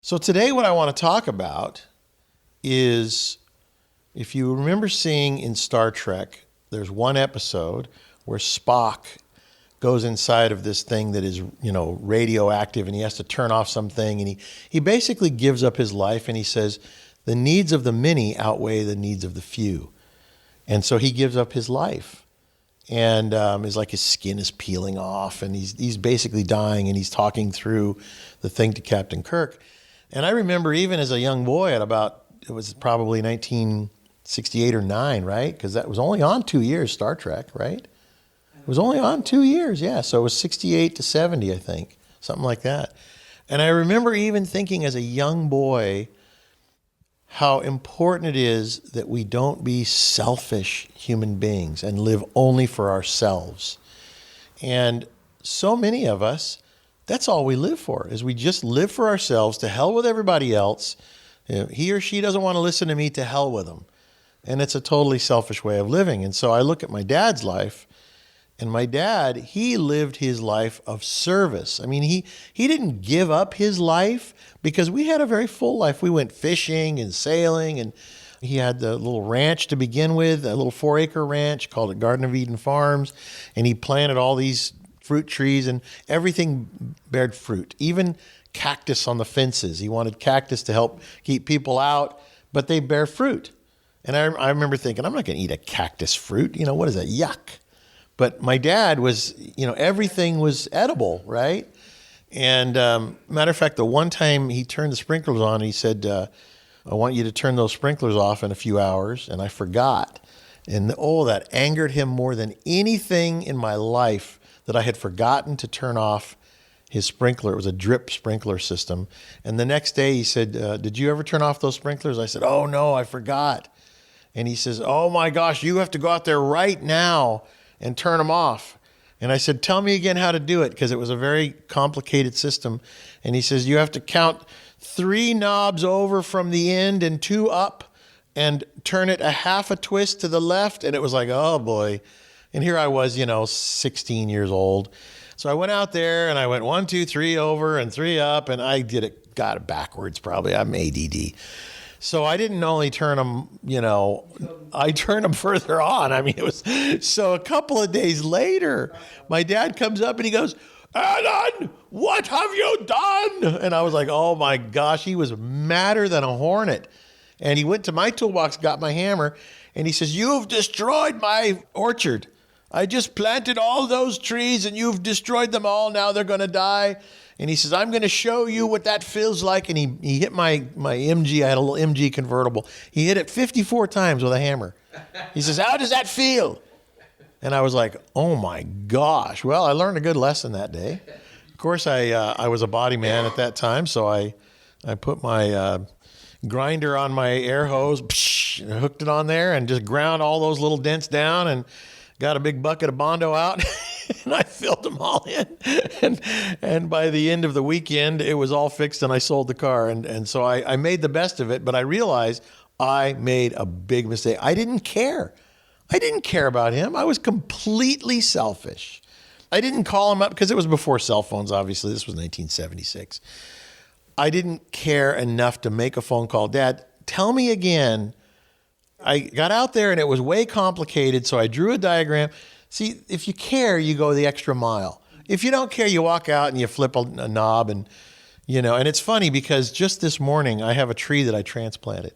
So today what I want to talk about is, if you remember seeing in Star Trek, there's one episode where Spock goes inside of this thing that is, radioactive, and he has to turn off something, and he basically gives up his life, and he says the needs of the many outweigh the needs of the few. And so he gives up his life. And it's like his skin is peeling off, and he's basically dying, and he's talking through the thing to Captain Kirk. And I remember even as a young boy it was probably 1968 or 9, right? Because that was only on 2 years, Star Trek, right? It was only on 2 years, yeah. So it was 68 to 70, I think, something like that. And I remember even thinking as a young boy how important it is that we don't be selfish human beings and live only for ourselves. And so many of us, that's all we live for, is we just live for ourselves. To hell with everybody else. He or she doesn't want to listen to me, to hell with them. And it's a totally selfish way of living. And so I look at my dad's life, and my dad, he lived his life of service. I mean, he didn't give up his life, because we had a very full life. We went fishing and sailing, and he had the little ranch to begin with, a little 4-acre ranch, called it Garden of Eden Farms. And he planted all these fruit trees, and everything bared fruit, even cactus on the fences. He wanted cactus to help keep people out, but they bear fruit. And I remember thinking, I'm not going to eat a cactus fruit. What is that? Yuck. But my dad was, everything was edible, right? And matter of fact, the one time he turned the sprinklers on, he said, I want you to turn those sprinklers off in a few hours. And I forgot. And that angered him more than anything in my life, that I had forgotten to turn off his sprinkler. It was a drip sprinkler system. And the next day he said, did you ever turn off those sprinklers? I said, oh no, I forgot. And he says, oh my gosh, you have to go out there right now and turn them off. And I said, tell me again how to do it, because it was a very complicated system. And he says, you have to count 3 knobs over from the end and 2 up, and turn it a half a twist to the left. And it was like, oh boy. And here I was, 16 years old. So I went out there and I went 1, 2, 3 over and 3 up, and I got it backwards probably. I'm ADD. So I didn't only turn them, I turned them further on. I mean, so a couple of days later, my dad comes up and he goes, Alan, what have you done? And I was like, oh my gosh, he was madder than a hornet. And he went to my toolbox, got my hammer, and he says, you've destroyed my orchard. I just planted all those trees and you've destroyed them all. Now they're going to die. And he says, I'm going to show you what that feels like. And he hit my MG. I had a little MG convertible. He hit it 54 times with a hammer. He says, how does that feel? And I was like, oh my gosh. Well, I learned a good lesson that day. Of course, I was a body man at that time. So I put my grinder on my air hose, and hooked it on there, and just ground all those little dents down, and got a big bucket of Bondo out, and I filled them all in. And by the end of the weekend, it was all fixed, and I sold the car. And so I made the best of it, but I realized I made a big mistake. I didn't care. I didn't care about him. I was completely selfish. I didn't call him up, because it was before cell phones, obviously. This was 1976. I didn't care enough to make a phone call. Dad, tell me again. I got out there and it was way complicated, so I drew a diagram. See, if you care, you go the extra mile. If you don't care, you walk out and you flip a knob, and and it's funny because just this morning I have a tree that I transplanted,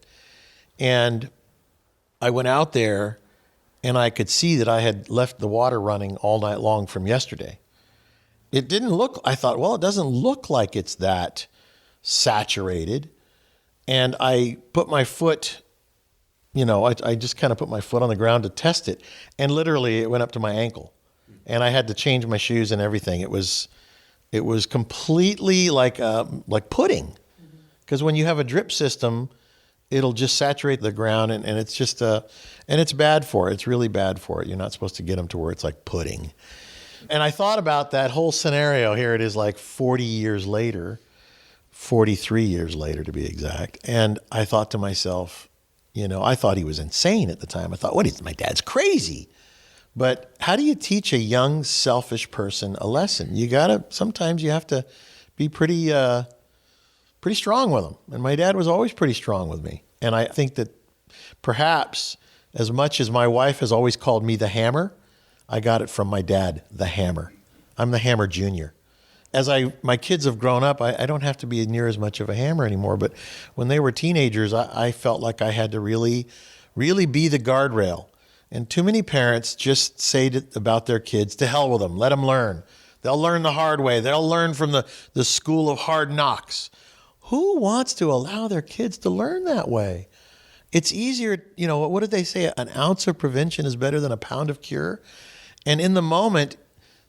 and I went out there and I could see that I had left the water running all night long from yesterday. It didn't look, I thought, well, it doesn't look like it's that saturated. And I put my foot, I just kind of put my foot on the ground to test it. And literally it went up to my ankle, and I had to change my shoes and everything. It was completely like pudding. Because when you have a drip system, it'll just saturate the ground, and it's just, and it's bad for it. It's really bad for it. You're not supposed to get them to where it's like pudding. And I thought about that whole scenario. Here it is, like 40 years later, 43 years later to be exact. And I thought to myself, I thought he was insane at the time. I thought, my dad's crazy. But how do you teach a young, selfish person a lesson? Sometimes you have to be pretty pretty strong with them. And my dad was always pretty strong with me. And I think that perhaps as much as my wife has always called me the Hammer, I got it from my dad, the Hammer. I'm the Hammer Junior. As my kids have grown up, I don't have to be near as much of a hammer anymore. But when they were teenagers, I felt like I had to really, really be the guardrail. And too many parents just say about their kids, to hell with them, let them learn. They'll learn the hard way. They'll learn from the school of hard knocks. Who wants to allow their kids to learn that way? It's easier, what did they say? An ounce of prevention is better than a pound of cure. And in the moment,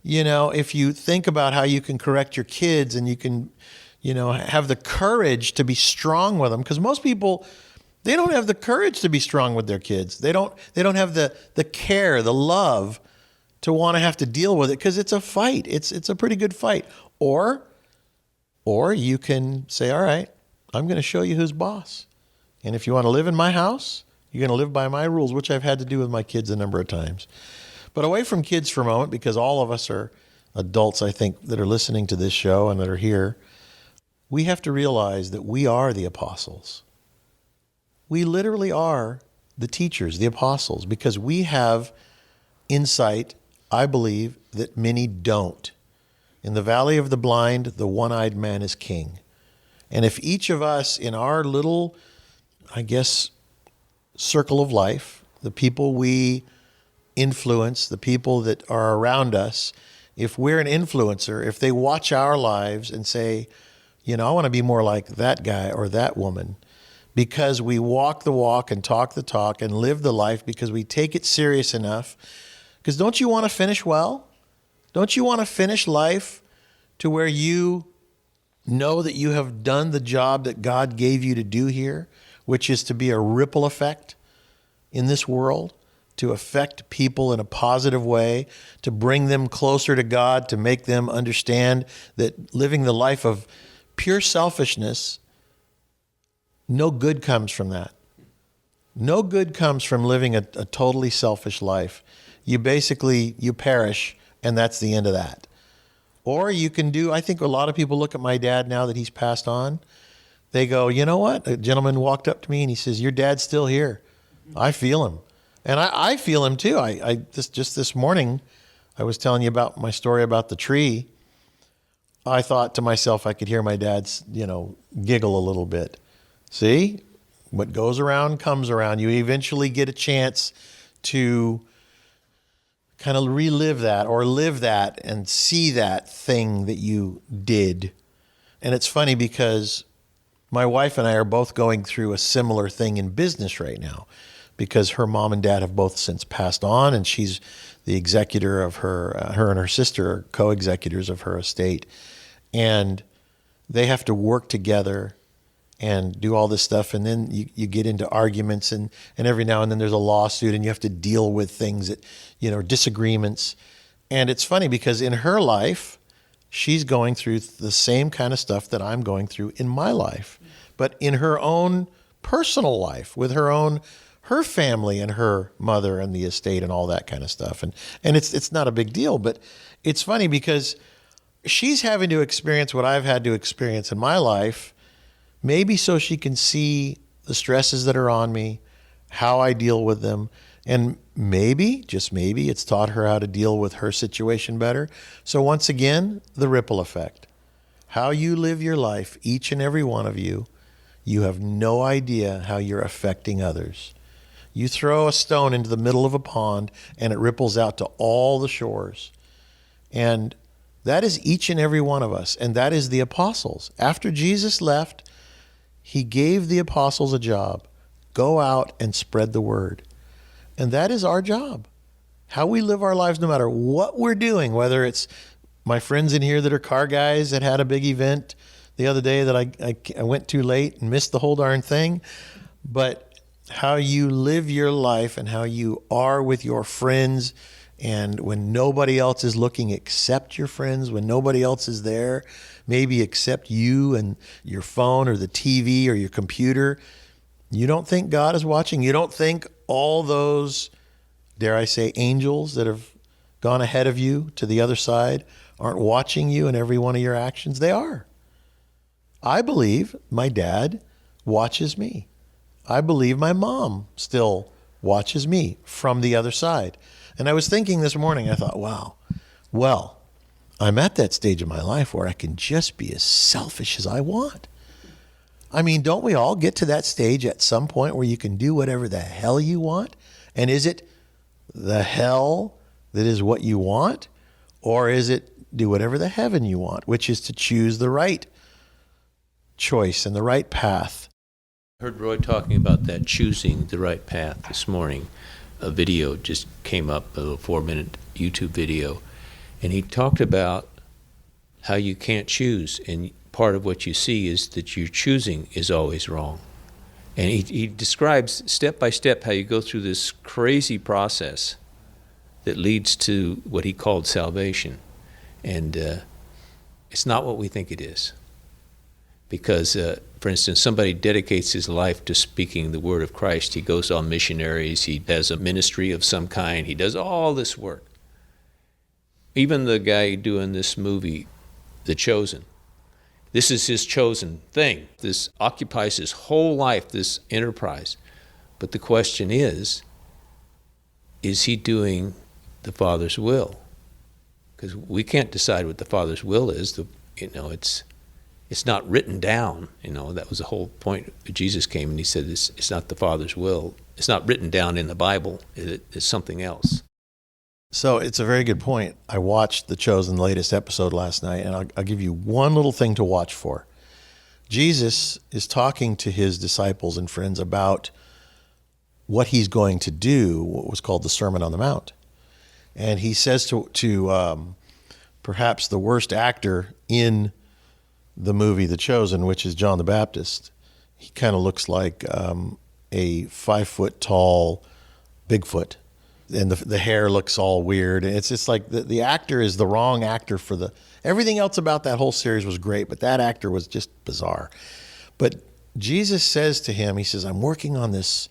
if you think about how you can correct your kids and you can, have the courage to be strong with them, because most people, they don't have the courage to be strong with their kids. They don't have the care, the love to want to have to deal with it, because it's a fight. It's a pretty good fight. Or you can say, all right, I'm going to show you who's boss. And if you want to live in my house, you're going to live by my rules, which I've had to do with my kids a number of times. But away from kids for a moment, because all of us are adults, I think, that are listening to this show and that are here, we have to realize that we are the apostles. We literally are the teachers, the apostles, because we have insight, I believe, that many don't. In the valley of the blind, the one-eyed man is king. And if each of us in our little, circle of life, the people we influence, the people that are around us, if we're an influencer, if they watch our lives and say, I want to be more like that guy or that woman, because we walk the walk and talk the talk and live the life because we take it serious enough. Because don't you want to finish well? Don't you want to finish life to where you know that you have done the job that God gave you to do here, which is to be a ripple effect in this world, to affect people in a positive way, to bring them closer to God, to make them understand that living the life of pure selfishness, no good comes from that. No good comes from living a totally selfish life. You perish, and that's the end of that. Or you can I think a lot of people look at my dad now that he's passed on. They go, you know what? A gentleman walked up to me and he says, your dad's still here. I feel him. And I feel him too. Just this morning, I was telling you about my story about the tree. I thought to myself, I could hear my dad's, giggle a little bit. See, what goes around comes around. You eventually get a chance to kind of relive that or live that and see that thing that you did. And it's funny because my wife and I are both going through a similar thing in business right now, because her mom and dad have both since passed on, and she's the executor of her and her sister are co-executors of her estate. And they have to work together and do all this stuff. And then you get into arguments, and every now and then there's a lawsuit, and you have to deal with things that, disagreements. And it's funny because in her life, she's going through the same kind of stuff that I'm going through in my life, but in her own personal life with her family and her mother and the estate and all that kind of stuff. And it's not a big deal, but it's funny because she's having to experience what I've had to experience in my life, maybe so she can see the stresses that are on me, how I deal with them. And maybe, just maybe, it's taught her how to deal with her situation better. So once again, the ripple effect. How you live your life, each and every one of you, you have no idea how you're affecting others. You throw a stone into the middle of a pond and it ripples out to all the shores. And that is each and every one of us. And that is the apostles. After Jesus left, he gave the apostles a job. Go out and spread the word. And that is our job. How we live our lives, no matter what we're doing, whether it's my friends in here that are car guys that had a big event the other day that I went too late and missed the whole darn thing. But how you live your life and how you are with your friends, and when nobody else is looking except your friends, when nobody else is there, maybe except you and your phone or the TV or your computer, you don't think God is watching? You don't think all those, dare I say, angels that have gone ahead of you to the other side aren't watching you in every one of your actions? They are. I believe my dad watches me. I believe my mom still watches me from the other side. And I was thinking this morning, I thought, wow, well, I'm at that stage of my life where I can just be as selfish as I want. I mean, don't we all get to that stage at some point where you can do whatever the hell you want? And is it the hell that is what you want? Or is it do whatever the heaven you want, which is to choose the right choice and the right path? I heard Roy talking about that, choosing the right path this morning. A video just came up, a little 4-minute YouTube video, and he talked about how you can't choose, and part of what you see is that your choosing is always wrong. And he describes step by step how you go through this crazy process that leads to what he called salvation. And it's not what we think it is. Because, for instance, somebody dedicates his life to speaking the word of Christ. He goes on missionaries. He has a ministry of some kind. He does all this work. Even the guy doing this movie, The Chosen, this is his chosen thing. This occupies his whole life, this enterprise. But the question is he doing the Father's will? Because we can't decide what the Father's will is. It's not written down. That was the whole point. Jesus came and he said, it's not the Father's will. It's not written down in the Bible. It's something else. So it's a very good point. I watched The Chosen latest episode last night, and I'll give you one little thing to watch for. Jesus is talking to his disciples and friends about what he's going to do, what was called the Sermon on the Mount. And he says to perhaps the worst actor in the movie The Chosen, which is John the Baptist. He kind of looks like a 5 foot tall Bigfoot. And the hair looks all weird. And it's just like the actor is the wrong actor for everything else about that whole series was great, but that actor was just bizarre. But Jesus says to him, he says, I'm working on this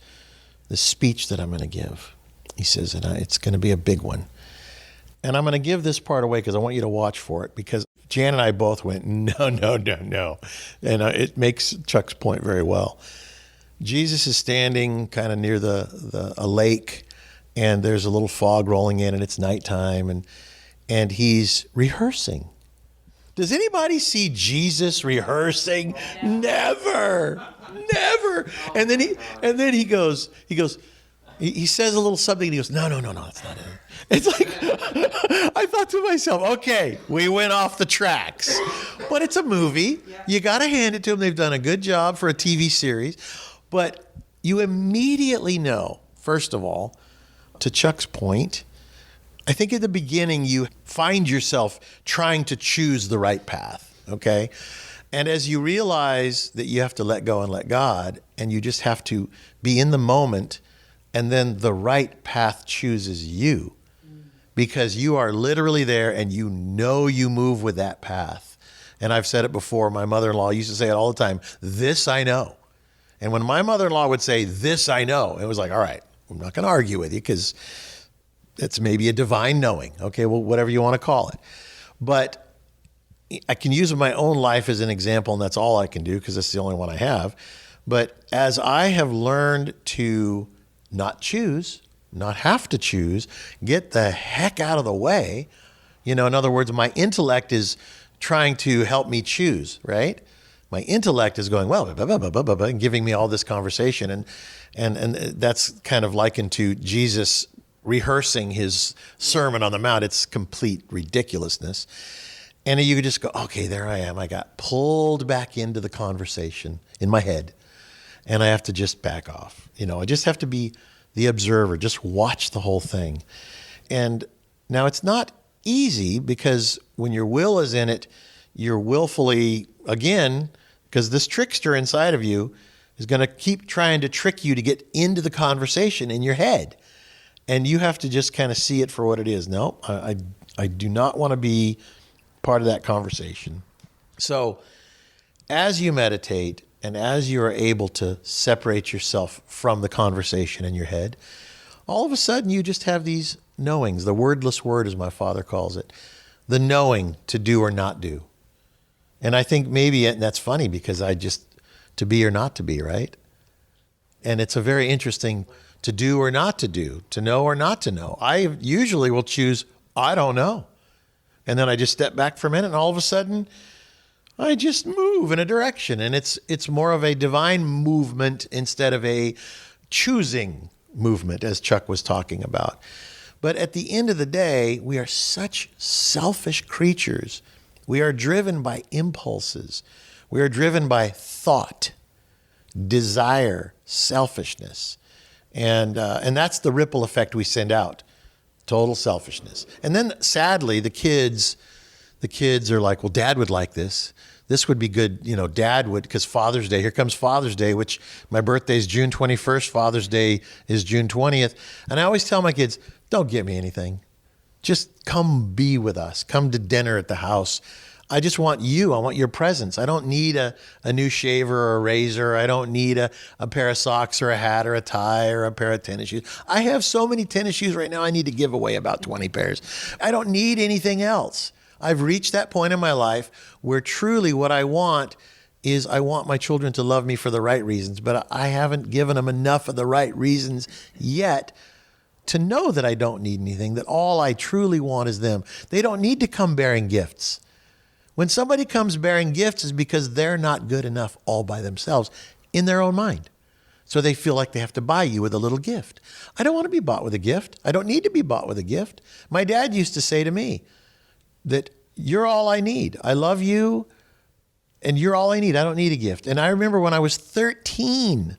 speech that I'm going to give. He says, and it's going to be a big one. And I'm going to give this part away because I want you to watch for it, because Jan and I both went, no. And it makes Chuck's point very well. Jesus is standing kind of near a lake, and there's a little fog rolling in, and it's nighttime, and he's rehearsing. Does anybody see Jesus rehearsing? Never. And then he goes, he says a little something, and he goes, no, that's not it. It's like, I thought to myself, okay, we went off the tracks. But it's a movie. You got to hand it to them. They've done a good job for a TV series. But you immediately know, first of all, to Chuck's point, I think at the beginning you find yourself trying to choose the right path, okay? And as you realize that you have to let go and let God, and you just have to be in the moment, and then the right path chooses you, because you are literally there and you know you move with that path. And I've said it before, my mother-in-law used to say it all the time, this I know. And when my mother-in-law would say, this I know, it was like, all right, I'm not going to argue with you because it's maybe a divine knowing. Okay, well, whatever you want to call it. But I can use my own life as an example, and that's all I can do because that's the only one I have. But as I have learned to not choose, not have to choose, get the heck out of the way, in other words, my intellect is trying to help me choose, right? My intellect is going, well, blah, blah, blah, blah, blah, blah, and giving me all this conversation. And that's kind of likened to Jesus rehearsing his Sermon on the Mount. It's complete ridiculousness. And you could just go, okay, there I am. I got pulled back into the conversation in my head, and I have to just back off. I just have to be the observer, just watch the whole thing. And now it's not easy, because when your will is in it, you're willfully, again, because this trickster inside of you is going to keep trying to trick you to get into the conversation in your head. And you have to just kind of see it for what it is. No, I do not want to be part of that conversation. So as you meditate and as you are able to separate yourself from the conversation in your head, all of a sudden you just have these knowings, the wordless word as my father calls it, the knowing to do or not do. And I think maybe, and that's funny because to be or not to be, right? And it's a very interesting to do or not to do, to know or not to know. I usually will choose, I don't know. And then I just step back for a minute and all of a sudden I just move in a direction. And it's more of a divine movement instead of a choosing movement, as Chuck was talking about. But at the end of the day, we are such selfish creatures. We are driven by impulses. We are driven by thought, desire, selfishness. And that's the ripple effect we send out. Total selfishness. And then sadly, the kids are like, well, Dad would like this. This would be good. Dad would, because Father's Day, here comes Father's Day, which my birthday is June 21st. Father's Day is June 20th. And I always tell my kids, don't get me anything. Just come be with us. Come to dinner at the house. I just want you. I want your presence. I don't need a new shaver or a razor. I don't need a pair of socks or a hat or a tie or a pair of tennis shoes. I have so many tennis shoes right now, I need to give away about 20 pairs. I don't need anything else. I've reached that point in my life where truly what I want is I want my children to love me for the right reasons, but I haven't given them enough of the right reasons yet to know that I don't need anything, that all I truly want is them. They don't need to come bearing gifts. When somebody comes bearing gifts is because they're not good enough all by themselves in their own mind. So they feel like they have to buy you with a little gift. I don't want to be bought with a gift. I don't need to be bought with a gift. My dad used to say to me that you're all I need. I love you and you're all I need. I don't need a gift. And I remember when I was 13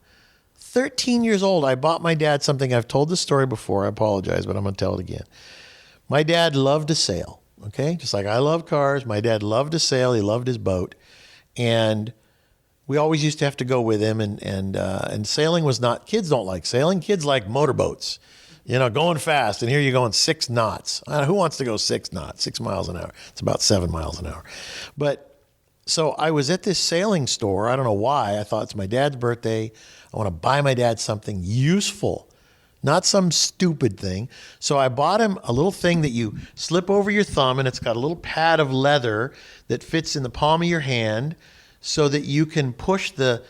years old, I bought my dad something. I've told this story before. I apologize, but I'm going to tell it again. My dad loved to sail. Okay, just like I love cars, my dad loved to sail. He loved his boat, and we always used to have to go with him. And sailing was not. Kids don't like sailing. Kids like motorboats, going fast. And here you're going 6 knots. Who wants to go 6 knots, 6 miles an hour? It's about 7 miles an hour. But so I was at this sailing store. I don't know why. I thought it's my dad's birthday. I want to buy my dad something useful. Not some stupid thing. So I bought him a little thing that you slip over your thumb, and it's got a little pad of leather that fits in the palm of your hand so that you can push the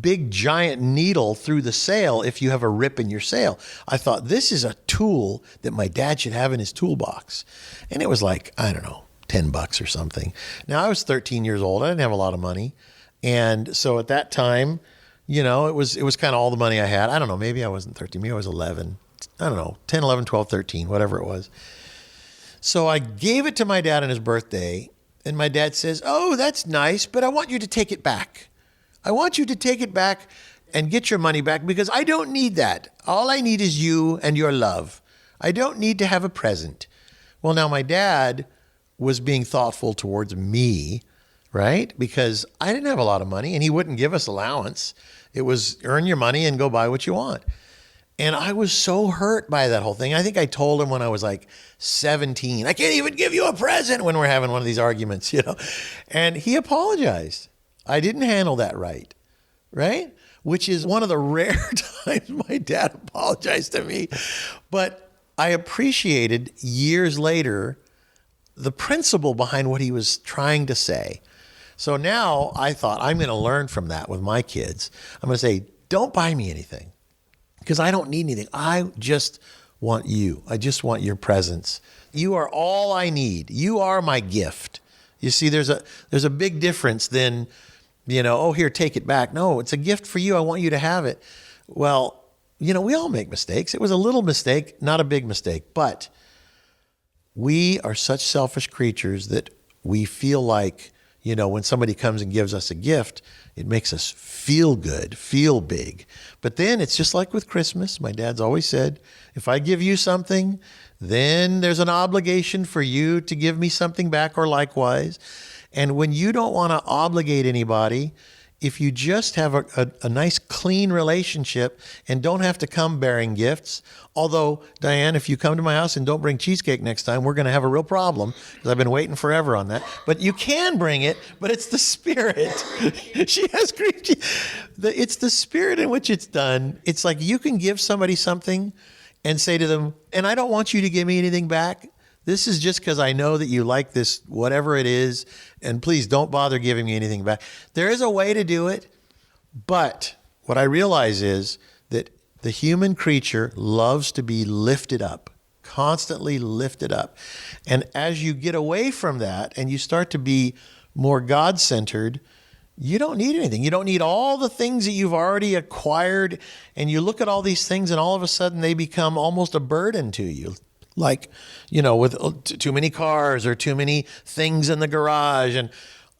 big giant needle through the sail if you have a rip in your sail. I thought this is a tool that my dad should have in his toolbox. And it was like, I don't know, $10 or something. Now I was 13 years old. I didn't have a lot of money. And so at that time, it was kind of all the money I had. I don't know, maybe I wasn't 13, maybe I was 11. I don't know, 10, 11, 12, 13, whatever it was. So I gave it to my dad on his birthday, and my dad says, oh, that's nice, but I want you to take it back. I want you to take it back and get your money back because I don't need that. All I need is you and your love. I don't need to have a present. Well, now my dad was being thoughtful towards me, right? Because I didn't have a lot of money and he wouldn't give us allowance. It was earn your money and go buy what you want. And I was so hurt by that whole thing. I think I told him when I was like 17, I can't even give you a present when we're having one of these arguments, And he apologized. I didn't handle that right? Which is one of the rare times my dad apologized to me. But I appreciated years later the principle behind what he was trying to say. So now I thought I'm going to learn from that with my kids. I'm going to say, don't buy me anything because I don't need anything. I just want you. I just want your presence. You are all I need. You are my gift. You see, there's a big difference than, oh, here, take it back. No, it's a gift for you. I want you to have it. Well, we all make mistakes. It was a little mistake, not a big mistake, but we are such selfish creatures that we feel like, when somebody comes and gives us a gift, it makes us feel good, feel big. But then it's just like with Christmas. My dad's always said, if I give you something, then there's an obligation for you to give me something back or likewise. And when you don't want to obligate anybody, if you just have a nice, clean relationship and don't have to come bearing gifts, although, Diane, if you come to my house and don't bring cheesecake next time, we're going to have a real problem because I've been waiting forever on that. But you can bring it, but it's the spirit. She has cream cheese. It's the spirit in which it's done. It's like you can give somebody something and say to them, and I don't want you to give me anything back. This is just because I know that you like this, whatever it is, and please don't bother giving me anything back. There is a way to do it, but what I realize is that the human creature loves to be lifted up, constantly lifted up. And as you get away from that and you start to be more God-centered, you don't need anything. You don't need all the things that you've already acquired. And you look at all these things and all of a sudden they become almost a burden to you. Like, with too many cars or too many things in the garage. And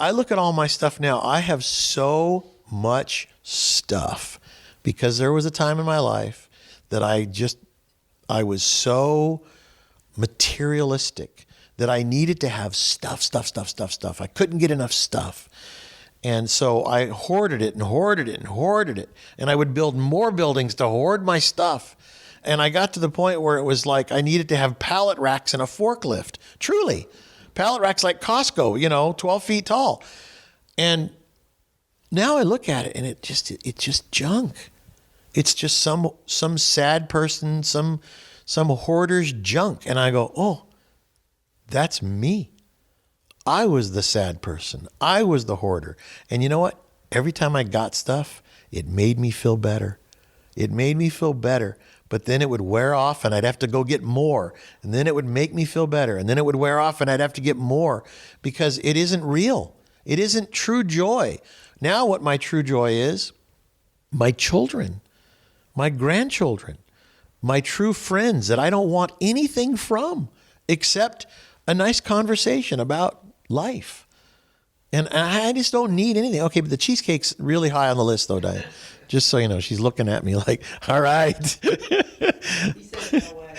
I look at all my stuff now. I have so much stuff because there was a time in my life that I was so materialistic that I needed to have stuff. I couldn't get enough stuff. And so I hoarded it. And I would build more buildings to hoard my stuff. And I got to the point where it was like I needed to have pallet racks and a forklift. Truly. Pallet racks like Costco, 12 feet tall. And now I look at it and it's just junk. It's just some sad person, some hoarder's junk. And I go, oh, that's me. I was the sad person. I was the hoarder. And you know what? Every time I got stuff, it made me feel better. But then it would wear off and I'd have to go get more. And then it would make me feel better. And then it would wear off and I'd have to get more because it isn't real. It isn't true joy. Now what my true joy is, my children, my grandchildren, my true friends that I don't want anything from except a nice conversation about life. And I just don't need anything. Okay, but the cheesecake's really high on the list though, Diane. Just so you know, she's looking at me like, all right.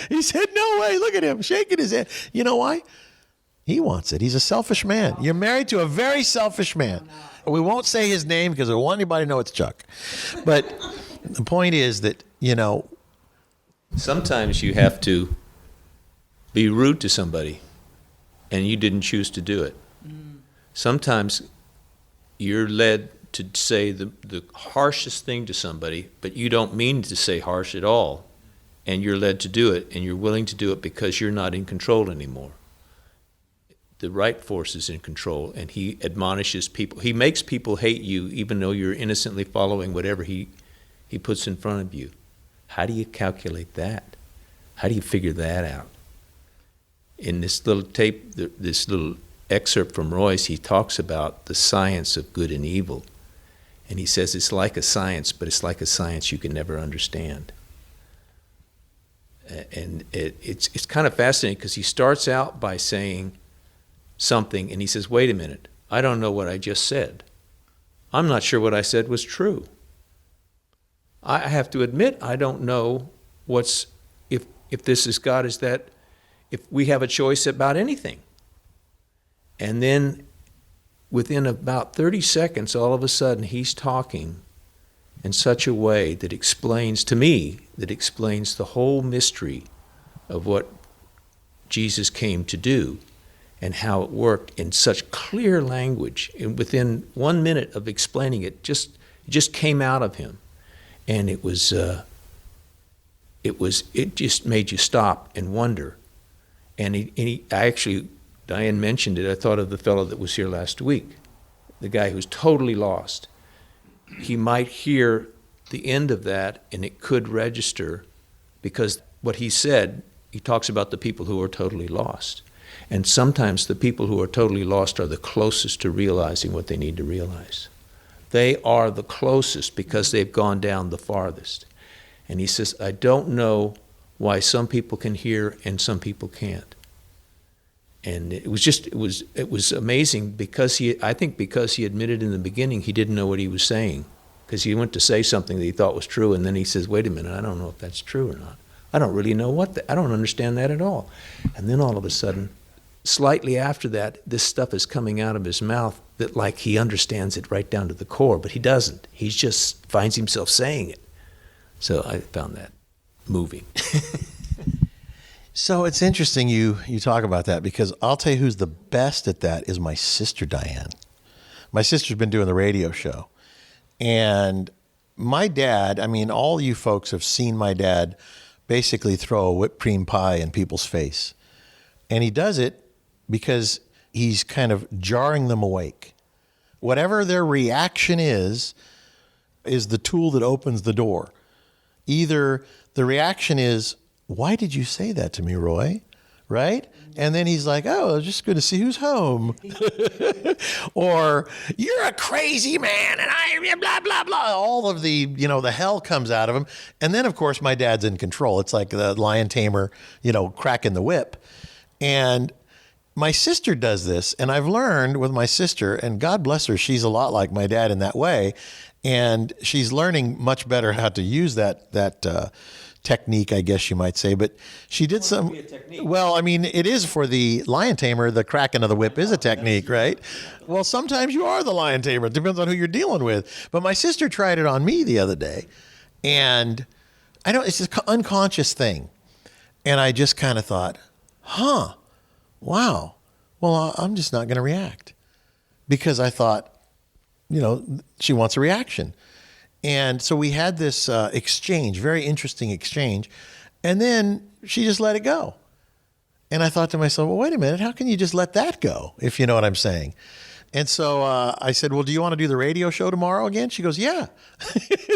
He said, no way. Look at him shaking his head. You know why? He wants it. He's a selfish man. You're married to a very selfish man. We won't say his name because we don't want anybody to know it's Chuck. But the point is that, Sometimes you have to be rude to somebody, and you didn't choose to do it. Sometimes you're led to say the harshest thing to somebody, but you don't mean to say harsh at all, and you're led to do it, and you're willing to do it because you're not in control anymore. The right force is in control, and he admonishes people. He makes people hate you even though you're innocently following whatever he puts in front of you. How do you calculate that? How do you figure that out? In this little tape, this little excerpt from Royce, he talks about the science of good and evil. And he says it's like a science, but it's like a science you can never understand. And it's kind of fascinating because he starts out by saying something and he says, wait a minute, I don't know what I just said. I'm not sure what I said was true. I have to admit I don't know if this is God, is that if we have a choice about anything. And then within about 30 seconds, all of a sudden, he's talking in such a way that explains the whole mystery of what Jesus came to do and how it worked in such clear language. And within 1 minute of explaining it, it just came out of him. And it just made you stop and wonder. And Diane mentioned it. I thought of the fellow that was here last week, the guy who's totally lost. He might hear the end of that, and it could register because what he said, he talks about the people who are totally lost. And sometimes the people who are totally lost are the closest to realizing what they need to realize. They are the closest because they've gone down the farthest. And he says, I don't know why some people can hear and some people can't. And it was amazing because he admitted in the beginning he didn't know what he was saying, because he went to say something that he thought was true, and then he says, wait a minute, I don't know if that's true or not. I don't really know I don't understand that at all. And then all of a sudden, slightly after that, this stuff is coming out of his mouth that like he understands it right down to the core, but he doesn't. He just finds himself saying it. So I found that moving. So it's interesting you talk about that, because I'll tell you who's the best at that is my sister, Diane. My sister's been doing the radio show. And my dad, all you folks have seen my dad basically throw a whipped cream pie in people's face. And he does it because he's kind of jarring them awake. Whatever their reaction is the tool that opens the door. Either the reaction is, why did you say that to me, Roy? Right? And then he's like, oh, I was just going to see who's home. Or, you're a crazy man, and I, blah, blah, blah. All of the, the hell comes out of him. And then, of course, my dad's in control. It's like the lion tamer, cracking the whip. And my sister does this, and I've learned with my sister, and God bless her, she's a lot like my dad in that way. And she's learning much better how to use that technique, I guess you might say. But she did some. Well, I mean, it is for the lion tamer. The cracking of the whip is a technique, right? Well, sometimes you are the lion tamer. It depends on who you're dealing with. But my sister tried it on me the other day, and it's an unconscious thing. And I just kind of thought, wow. Well, I'm just not going to react, because I thought, she wants a reaction. And so we had this exchange, very interesting exchange. And then she just let it go. And I thought to myself, well, wait a minute, how can you just let that go, if you know what I'm saying? And so I said, well, do you want to do the radio show tomorrow again? She goes, yeah.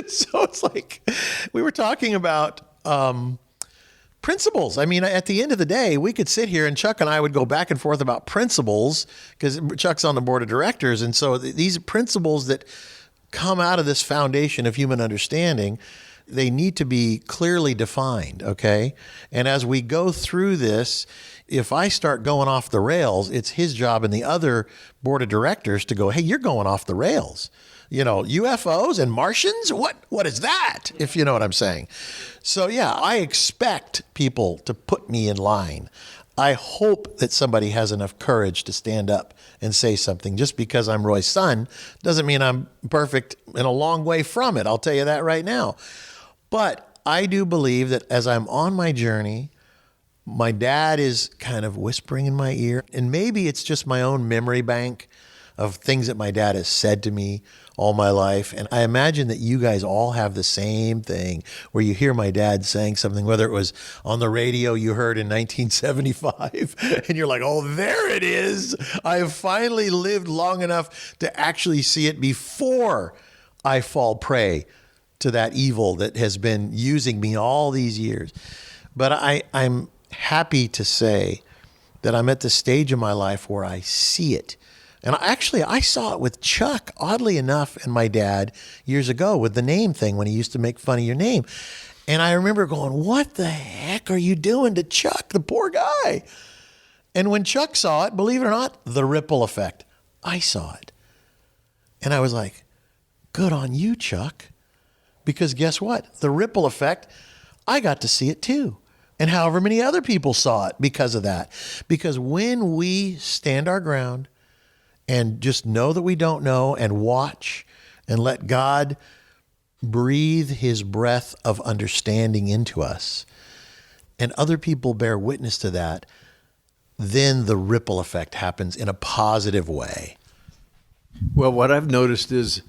So it's like we were talking about principles. I mean, at the end of the day, we could sit here and Chuck and I would go back and forth about principles, because Chuck's on the board of directors. And so these principles that come out of this foundation of human understanding, they need to be clearly defined, okay? And as we go through this, if I start going off the rails, it's his job and the other board of directors to go, hey, you're going off the rails. UFOs and Martians? What is that? If you know what I'm saying. So yeah, I expect people to put me in line. I hope that somebody has enough courage to stand up and say something. Just because I'm Roy's son doesn't mean I'm perfect and a long way from it. I'll tell you that right now. But I do believe that as I'm on my journey, my dad is kind of whispering in my ear, and maybe it's just my own memory bank of things that my dad has said to me all my life. And I imagine that you guys all have the same thing, where you hear my dad saying something, whether it was on the radio you heard in 1975, and you're like, oh, there it is. I have finally lived long enough to actually see it before I fall prey to that evil that has been using me all these years. But I'm happy to say that I'm at the stage of my life where I see it. And I saw it with Chuck, oddly enough, and my dad years ago with the name thing, when he used to make fun of your name. And I remember going, what the heck are you doing to Chuck, the poor guy? And when Chuck saw it, believe it or not, the ripple effect, I saw it. And I was like, good on you, Chuck. Because guess what? The ripple effect, I got to see it too. And however many other people saw it because of that. Because when we stand our ground and just know that we don't know, and watch and let God breathe his breath of understanding into us, and other people bear witness to that, then the ripple effect happens in a positive way. Well, what I've noticed is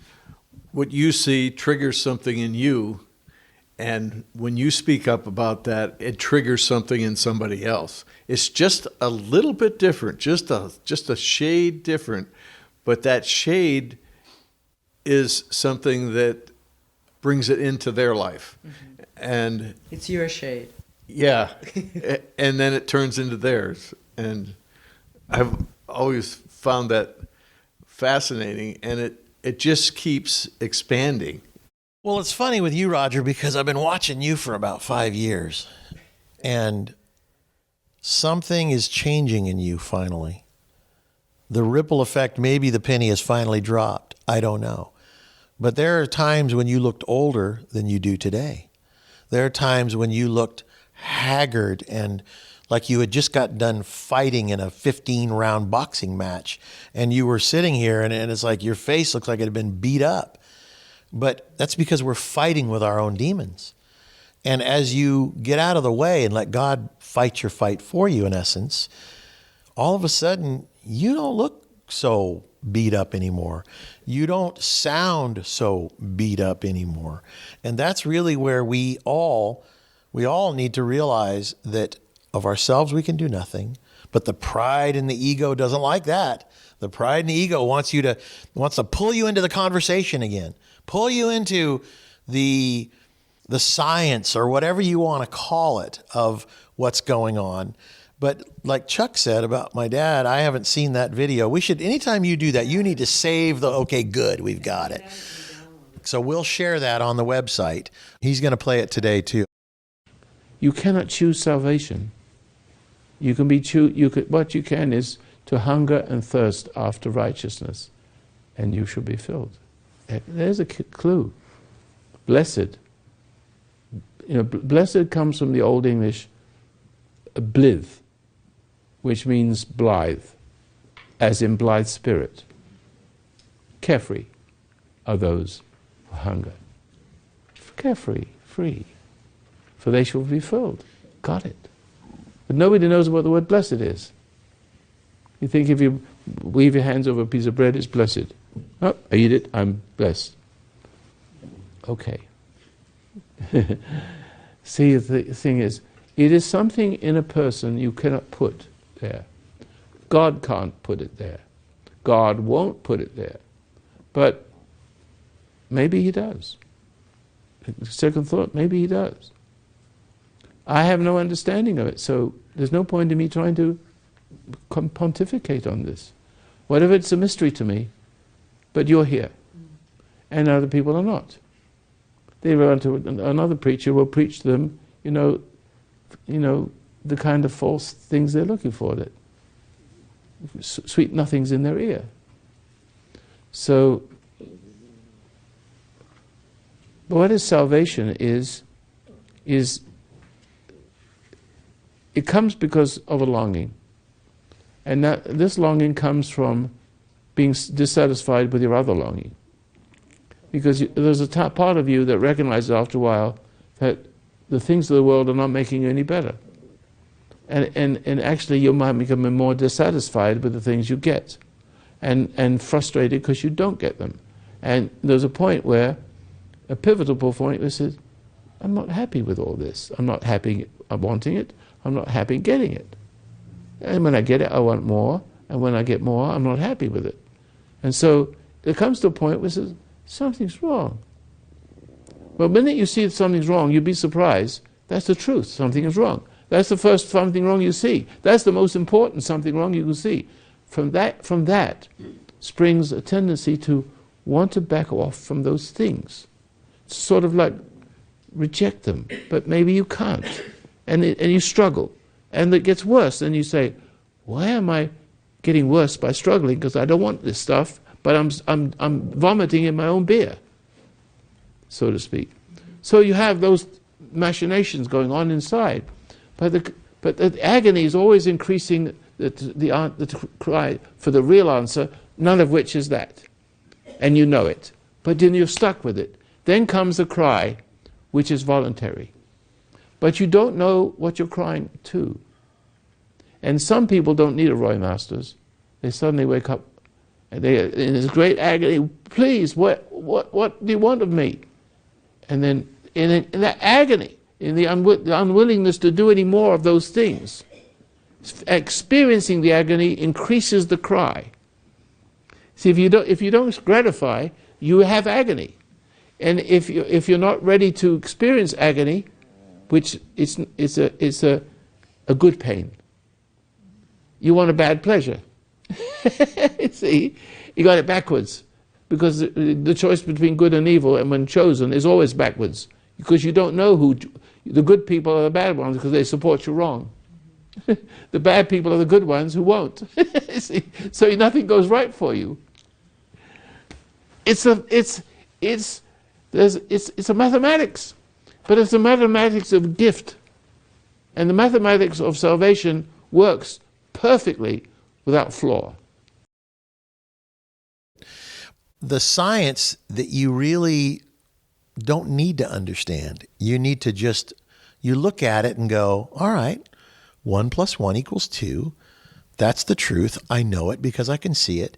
what you see triggers something in you, and when you speak up about that, it triggers something in somebody else. It's just a little bit different, just a shade different, but that shade is something that brings it into their life. Mm-hmm. And it's your shade. Yeah. And then it turns into theirs. And I've always found that fascinating, and it just keeps expanding. Well, it's funny with you, Roger, because I've been watching you for about 5 years, and something is changing in you finally. The ripple effect, maybe the penny has finally dropped. I don't know. But there are times when you looked older than you do today. There are times when you looked haggard and like you had just got done fighting in a 15-round boxing match, and you were sitting here and it's like your face looks like it had been beat up. But that's because we're fighting with our own demons. And as you get out of the way and let God fight your fight for you, in essence, all of a sudden, you don't look so beat up anymore. You don't sound so beat up anymore. And that's really where we all need to realize that of ourselves we can do nothing, But the pride and the ego doesn't like that. The pride and the ego wants to pull you into the conversation again, pull you into the science or whatever you want to call it of what's going on. But like Chuck said about my dad, I haven't seen that video. We should, anytime you do that, you need to save okay, good, we've got it. So we'll share that on the website. He's going to play it today too. You cannot choose salvation. What you can is to hunger and thirst after righteousness, and you shall be filled. There's a clue. Blessed. Blessed comes from the Old English blithe, which means blithe, as in blithe spirit. Carefree are those who hunger. Carefree, free, for they shall be filled. Got it. But nobody knows what the word blessed is. You think if you weave your hands over a piece of bread, it's blessed. Oh, I eat it, I'm blessed. Okay. See, the thing is, it is something in a person you cannot put there. God can't put it there. God won't put it there. But maybe he does. Second thought, maybe he does. I have no understanding of it, so there's no point in me trying to pontificate on this. Whatever, it's a mystery to me, but you're here, and other people are not. They run to another preacher will preach them, the kind of false things they're looking for, that sweet nothings in their ear. So, what is salvation is it comes because of a longing. And this longing comes from being dissatisfied with your other longing. Because there's a part of you that recognizes after a while that the things of the world are not making you any better. And actually you might become more dissatisfied with the things you get. And frustrated because you don't get them. And there's a point where, a pivotal point where says, I'm not happy with all this. I'm not happy wanting it. I'm not happy getting it. And when I get it, I want more. And when I get more, I'm not happy with it. And so it comes to a point where it says, something's wrong. But the minute you see that something's wrong, you'd be surprised. That's the truth. Something is wrong. That's the first something wrong you see. That's the most important something wrong you can see. From that springs a tendency to want to back off from those things. It's sort of like reject them, but maybe you can't. And you struggle. And it gets worse. And you say, why am I getting worse by struggling? Because I don't want this stuff, but I'm vomiting in my own beer, so to speak. So you have those machinations going on inside. But the agony is always increasing the cry for the real answer, none of which is that. And you know it. But then you're stuck with it. Then comes the cry, which is voluntary. But you don't know what you're crying to. And some people don't need a Roy Masters. They suddenly wake up and they in this great agony, please, what do you want of me? And then in that agony, in the unwillingness to do any more of those things, experiencing the agony increases the cry. See, if you don't gratify, you have agony. And if you're not ready to experience agony, which it's a good pain. You want a bad pleasure. See, you got it backwards. Because the choice between good and evil, and when chosen, is always backwards. Because you don't know who the good people are the bad ones because they support you wrong. The bad people are the good ones who won't. See? So nothing goes right for you. It's a mathematics. But it's the mathematics of gift. And the mathematics of salvation works perfectly without flaw. The science that you really don't need to understand. You need to you look at it and go, all right, 1 + 1 = 2. That's the truth. I know it because I can see it.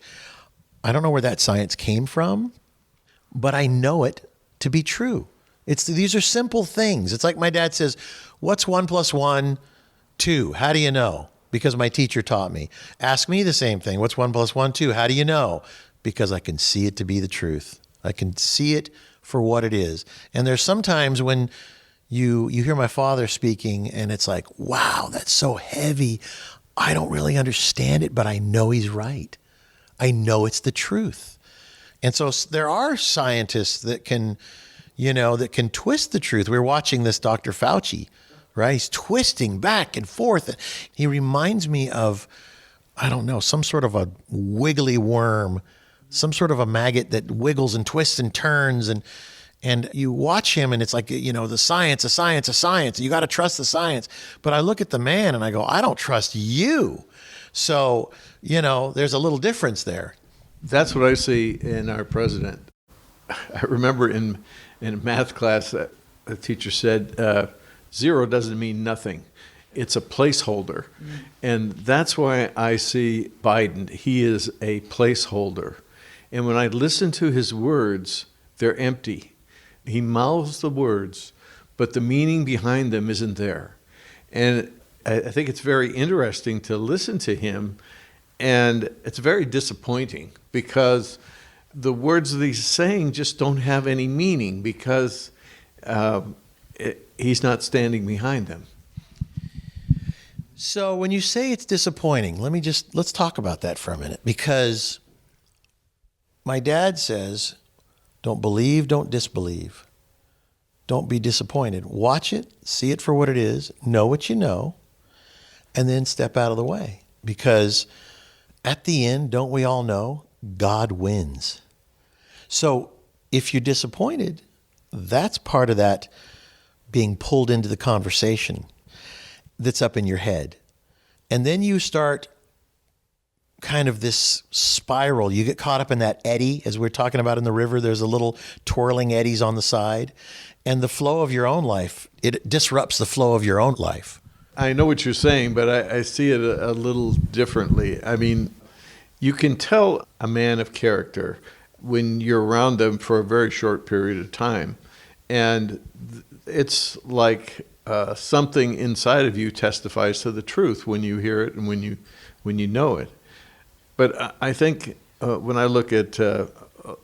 I don't know where that science came from, but I know it to be true. These are simple things. It's like my dad says, what's 1 + 1? 2. How do you know? Because my teacher taught me. Ask me the same thing. What's 1 + 1, 2? How do you know? Because I can see it to be the truth. I can see it for what it is. And there's sometimes when you hear my father speaking and it's like, wow, that's so heavy. I don't really understand it, but I know he's right. I know it's the truth. And so there are scientists that can, that can twist the truth. We're watching this Dr. Fauci, right? He's twisting back and forth. He reminds me of, I don't know, some sort of a wiggly worm, some sort of a maggot that wiggles and twists and turns. And you watch him and it's like, the science, a science. You got to trust the science. But I look at the man and I go, I don't trust you. So, there's a little difference there. That's what I see in our president. I remember in math class, a teacher said, 0 doesn't mean nothing. It's a placeholder. And that's why I see Biden. He is a placeholder. And when I listen to his words, they're empty. He mouths the words, but the meaning behind them isn't there. And I think it's very interesting to listen to him, and it's very disappointing because the words that he's saying just don't have any meaning because he's not standing behind them. So when you say it's disappointing, let's talk about that for a minute, because my dad says, don't believe, don't disbelieve. Don't be disappointed. Watch it, see it for what it is, know what you know, and then step out of the way. Because at the end, don't we all know, God wins. So if you're disappointed, that's part of that being pulled into the conversation that's up in your head. And then you start kind of this spiral. You get caught up in that eddy, as we're talking about in the river. There's a little twirling eddies on the side. And the flow of your own life, it disrupts the flow of your own life. I know what you're saying, but I see it a little differently. I mean, you can tell a man of character when you're around them for a very short period of time. And it's like something inside of you testifies to the truth when you hear it and when you know it. But I think when I look at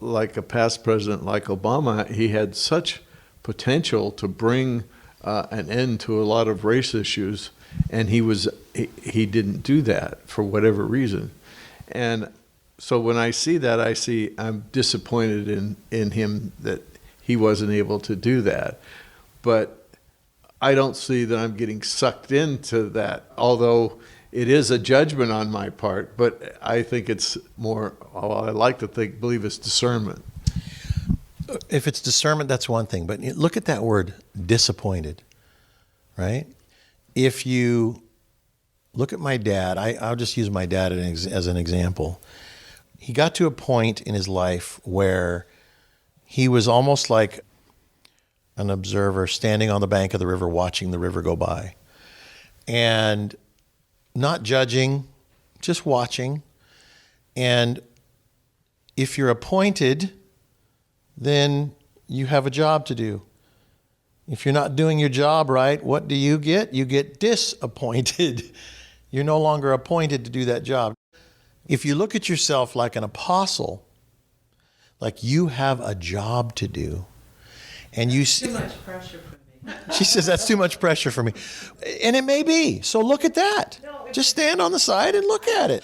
like a past president like Obama, he had such potential to bring an end to a lot of race issues, and he didn't do that for whatever reason. And so when I see that, I'm disappointed in him that he wasn't able to do that. But I don't see that I'm getting sucked into that, although it is a judgment on my part. But I think it's more, I like to believe it's discernment. If it's discernment, that's one thing. But look at that word, disappointed, right? If you look at my dad, I'll just use my dad as an example. He got to a point in his life where he was almost like an observer standing on the bank of the river, watching the river go by. And not judging, just watching. And if you're appointed, then you have a job to do. If you're not doing your job right, what do you get? You get disappointed. You're no longer appointed to do that job. If you look at yourself like an apostle, like you have a job to do, and you Too much pressure for me. She says, that's too much pressure for me. And it may be. So look at that. Just stand on the side and look at it.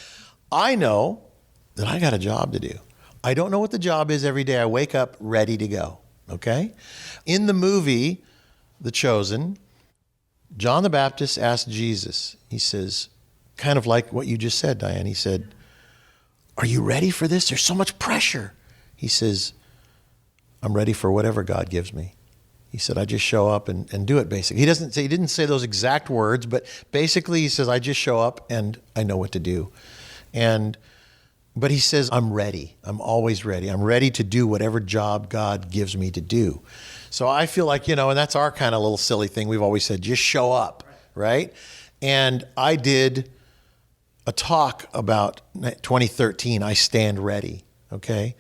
I know that I got a job to do. I don't know what the job is every day. I wake up ready to go. Okay? In the movie, The Chosen, John the Baptist asked Jesus, he says, kind of like what you just said, Diane. He said, are you ready for this? There's so much pressure. He says, I'm ready for whatever God gives me. He said, I just show up and do it, basically. He didn't say those exact words, but basically he says, I just show up and I know what to do. But he says, I'm ready. I'm always ready. I'm ready to do whatever job God gives me to do. So I feel like, and that's our kind of little silly thing. We've always said, just show up, right? And I did a talk about 2013, I stand ready, okay?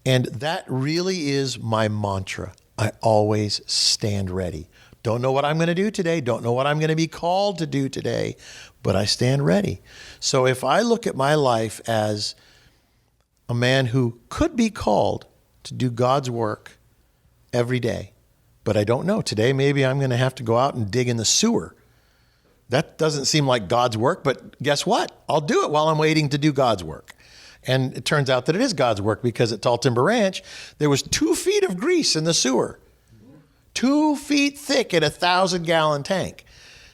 And that really is my mantra. I always stand ready. Don't know what I'm going to do today. Don't know what I'm going to be called to do today, but I stand ready. So if I look at my life as a man who could be called to do God's work every day, but I don't know. Today, maybe I'm going to have to go out and dig in the sewer. That doesn't seem like God's work, but guess what? I'll do it while I'm waiting to do God's work. And it turns out that it is God's work, because at Tall Timber Ranch, there was 2 feet of grease in the sewer. 2 feet thick in a 1,000-gallon tank.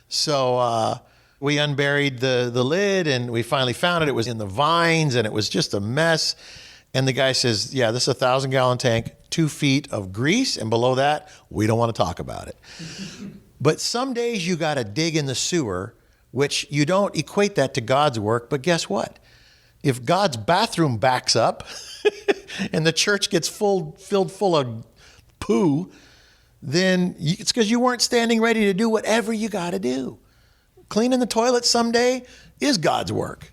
So we unburied the lid, and we finally found it. It was in the vines, and it was just a mess. And the guy says, yeah, this is a 1,000-gallon tank, 2 feet of grease, and below that, we don't want to talk about it. But some days you got to dig in the sewer, which you don't equate that to God's work. But guess what? If God's bathroom backs up and the church gets filled full of poo, then it's because you weren't standing ready to do whatever you got to do. Cleaning the toilet someday is God's work.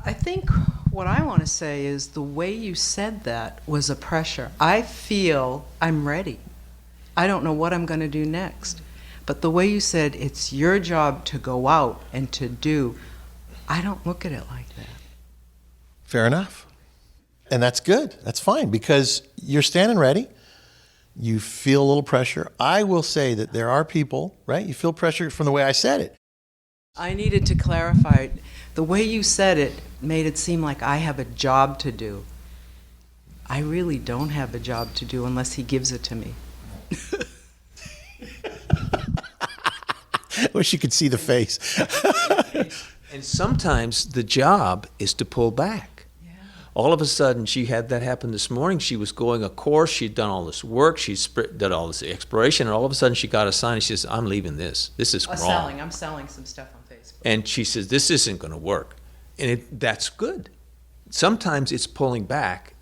I think what I want to say is the way you said that was a pressure. I feel I'm ready. I don't know what I'm going to do next. But the way you said it's your job to go out and to do, I don't look at it like that. Fair enough. And that's good. That's fine, because you're standing ready. You feel a little pressure. I will say that there are people, right? You feel pressure from the way I said it. I needed to clarify. The way you said it made it seem like I have a job to do. I really don't have a job to do unless he gives it to me. I wish you could see the face. And sometimes the job is to pull back. Yeah. All of a sudden, she had that happen this morning. She was going a course. She'd done all this work. She'd done all this exploration. And all of a sudden, she got a sign. And she says, I'm leaving this. This is wrong. I'm selling some stuff on Facebook. And she says, this isn't going to work. And that's good. Sometimes it's pulling back.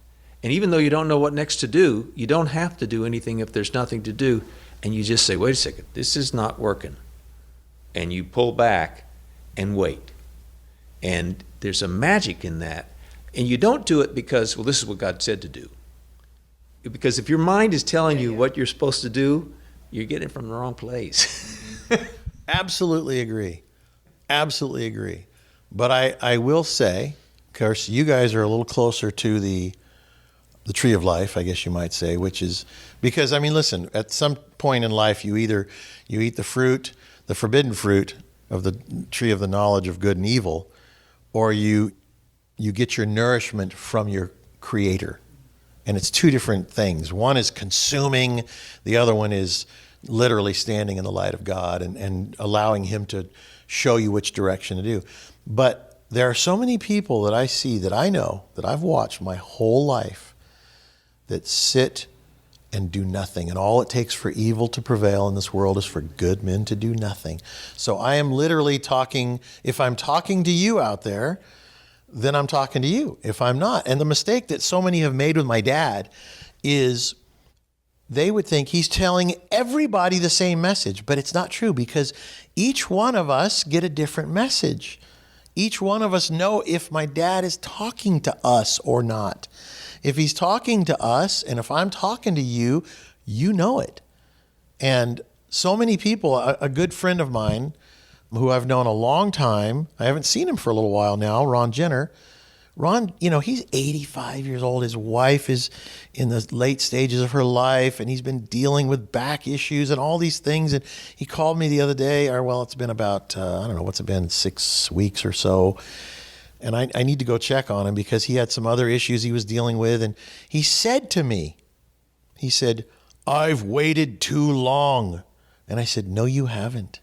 And even though you don't know what next to do, you don't have to do anything if there's nothing to do. And you just say, wait a second, this is not working. And you pull back and wait. And there's a magic in that. And you don't do it because, well, this is what God said to do. Because if your mind is telling you what you're supposed to do, you're getting it from the wrong place. Absolutely agree. Absolutely agree. But I will say, of course, you guys are a little closer to the tree of life, I guess you might say, which is because, I mean, listen, at some point in life, you eat the fruit, the forbidden fruit of the tree of the knowledge of good and evil, or you get your nourishment from your Creator. And it's 2 different things. One is consuming, the other one is literally standing in the light of God and allowing Him to show you which direction to do. But there are so many people that I see, that I know, that I've watched my whole life, that sit and do nothing. And all it takes for evil to prevail in this world is for good men to do nothing. So I am literally talking, if I'm talking to you out there, then I'm talking to you. If I'm not. And the mistake that so many have made with my dad is they would think he's telling everybody the same message, but it's not true, because each one of us get a different message. Each one of us know if my dad is talking to us or not. If he's talking to us, and if I'm talking to you, you know it. And so many people, a good friend of mine who I've known a long time, I haven't seen him for a little while now, Ron Jenner. Ron, he's 85 years old. His wife is in the late stages of her life, and he's been dealing with back issues and all these things. And he called me the other day, it's been about, 6 weeks or so. And I need to go check on him because he had some other issues he was dealing with. And he said to me, I've waited too long. And I said, no, you haven't.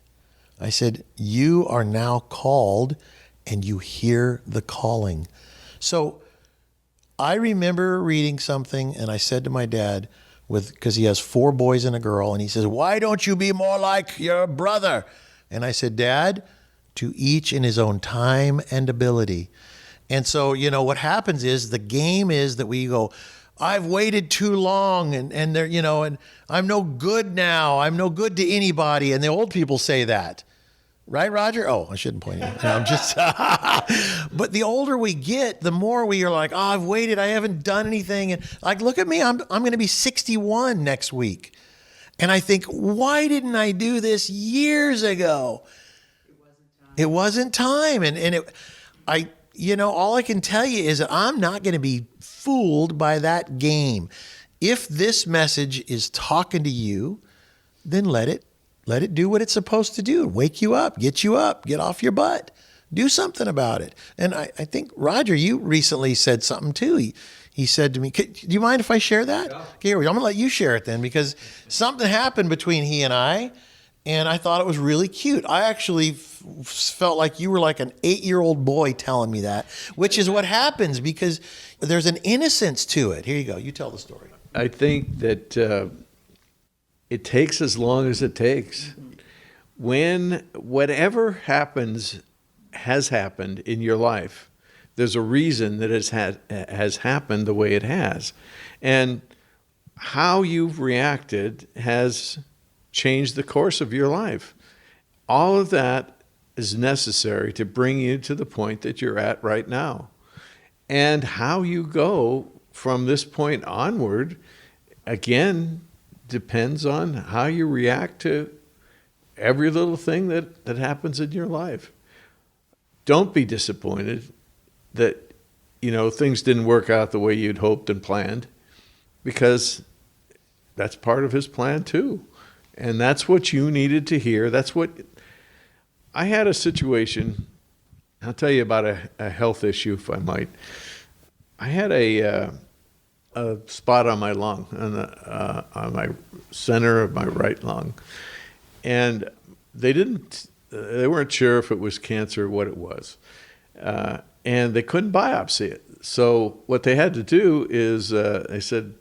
I said, you are now called and you hear the calling. So I remember reading something, and I said to my dad, because he has 4 boys and a girl, and he says, why don't you be more like your brother? And I said, Dad, to each in his own time and ability. And so, what happens is the game is that we go, I've waited too long, and there, and I'm no good now. I'm no good to anybody. And the old people say that. Right, Roger? Oh, I shouldn't point at you. No, I'm just, but the older we get, the more we are like, I've waited. I haven't done anything. And like, look at me. I'm going to be 61 next week. And I think, why didn't I do this years ago? It wasn't time. All I can tell you is that I'm not going to be fooled by that game. If this message is talking to you, then let it do what it's supposed to do. Wake you up, get off your butt, do something about it. And I think, Roger, you recently said something too. He said to me, do you mind if I share that? Yeah. Okay, here we go. I'm going to let you share it then, because something happened between he and I thought it was really cute. I actually felt like you were like an 8-year-old boy telling me that, which is what happens because there's an innocence to it. Here you go. You tell the story. I think that it takes as long as it takes. When whatever happens has happened in your life, there's a reason that it has happened the way it has. And how you've reacted has changed the course of your life. All of that is necessary to bring you to the point that you're at right now. And how you go from this point onward, again, depends on how you react to every little thing that happens in your life. Don't be disappointed that, things didn't work out the way you'd hoped and planned, because that's part of his plan too. And that's what you needed to hear. I had a situation, I'll tell you about a health issue, if I might. I had a spot on my lung, on my center of my right lung. And they weren't sure if it was cancer or what it was. And they couldn't biopsy it. So what they had to do is, they said,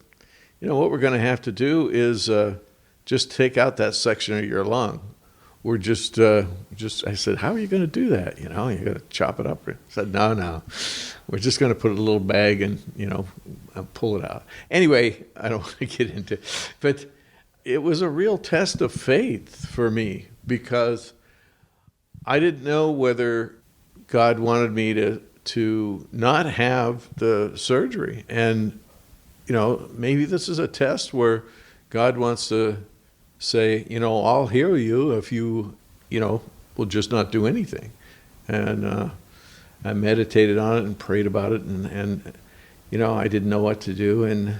what we're going to have to do is just take out that section of your lung. We're I said, how are you going to do that? You're going to chop it up. I said, no. We're just going to put a little bag and, pull it out. Anyway, I don't want to get into it. But it was a real test of faith for me, because I didn't know whether God wanted me to not have the surgery. And, maybe this is a test where God wants to say, I'll heal you if you, will just not do anything. And I meditated on it and prayed about it, and I didn't know what to do. And